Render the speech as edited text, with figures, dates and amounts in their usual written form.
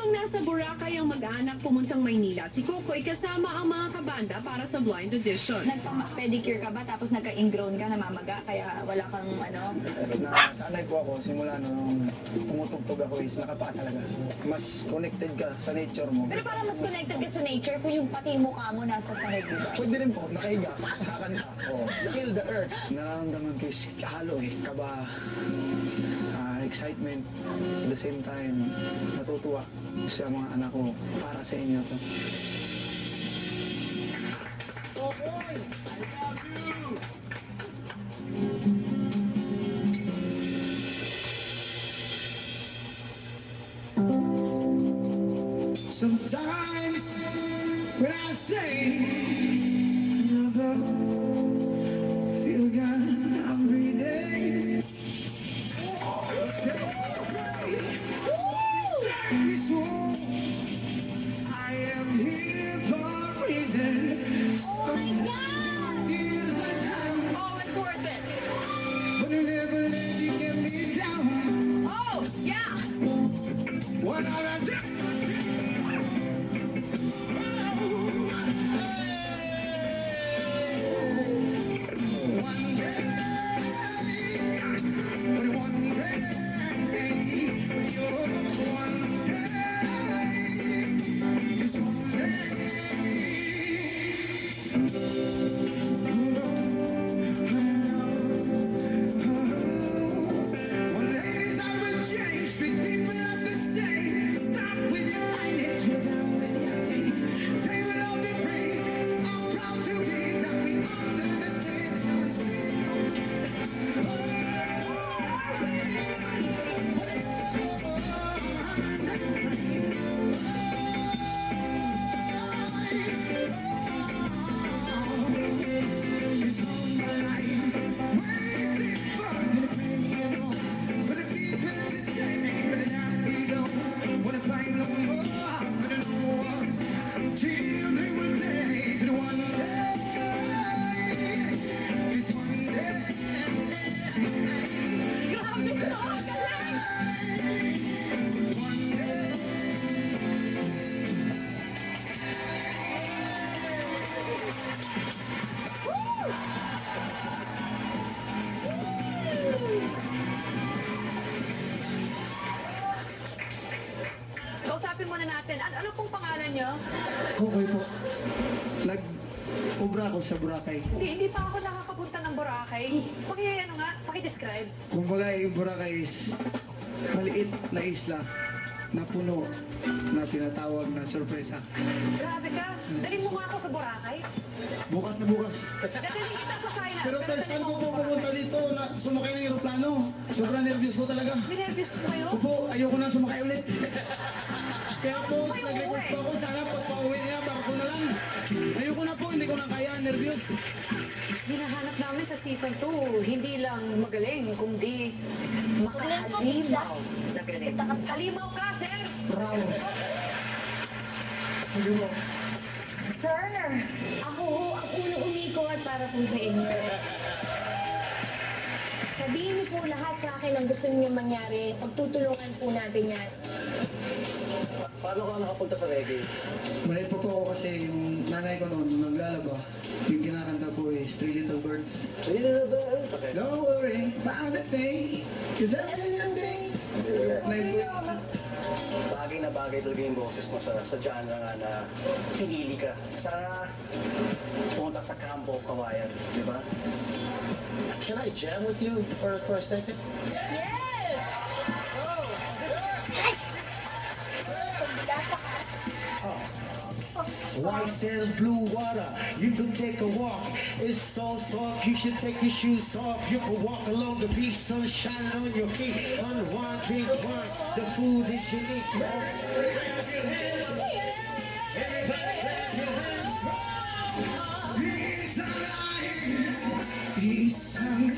Habang nasa Boracay ang mag-anak pumuntang Maynila, si Kokoy kasama ang mga kabanda para sa blind audition. Nagpa-pedicure ka ba tapos nagka-ingrown ka, namamaga, kaya wala kang ano? Nasanay po ako simula nung tumutugtog ako is nakapa talaga. Mas connected ka sa nature mo. Pero parang mas connected ka sa nature kung yung pati mukha mo nasa sahig, di ba? Pwede rin po, nakahiga, nakakanta. Feel the earth. Nararamdaman ko is halo kaba, excitement. At the same time, natutuwa sa mga anak ko para sa inyo to. Oh boy! I love you! Sometimes when I say love her, feel God, I'm breathing. This war, I am here for a reason. Oh my God! Tears I cry, Oh, it's worth it! but I never let you get me down. Oh, yeah! What I do? Kausapin muna natin. Ano pong pangalan niyo? Kokoy po. Nag-ubra ako sa Boracay. Hindi pa ako nakakapunta ng Boracay. Ano nga? Paki-describe. Kumbaga yung Boracay is maliit na isla na puno na tinatawag na sorpresa. Grabe ka. Daling mo nga ako sa Boracay. Bukas na bukas. Dadaling kita sa China. Pero first time daling ko mo po ako sa pumunta dito na sumakay ng aeroplano. Sobrang nervous ko talaga. Ninervous ko kayo? Opo, ayoko na sumakay ulit. Kaya po, Ay, nag-request oo, po ako, sana pagpa-uwi niya, barko na lang. Ayoko na po, hindi ko na kaya, nervous. Hinahanap namin sa season 2, hindi lang magaling, kundi makahalimaw na galing. Halimaw ka, sir! Bravo. Hindi mo. Sir, ako ang unang umikot para po sa inyo. Sabihin niyo po lahat sa akin ang gusto niyo mangyari. Pagtutulungan po natin yan. Paano ka nakapunta sa reggae? Maliit po ako kasi yung nanay ko noon, naglalaba. Yung kinakanta ko is Three Little Birds. Three little birds. Okay. Don't worry about a thing, cause every day. Bagay na bagay talaga yung boses mo sa genre nga na pinili ka. Sana pumunta sa Campo Kawayan, di ba? Can I jam with you for a second? Yes! White sands, blue water, you can take a walk. It's so soft, you should take your shoes off. You can walk along the beach, sun shining on your feet. Unwind, drink wine, the food is unique. Isang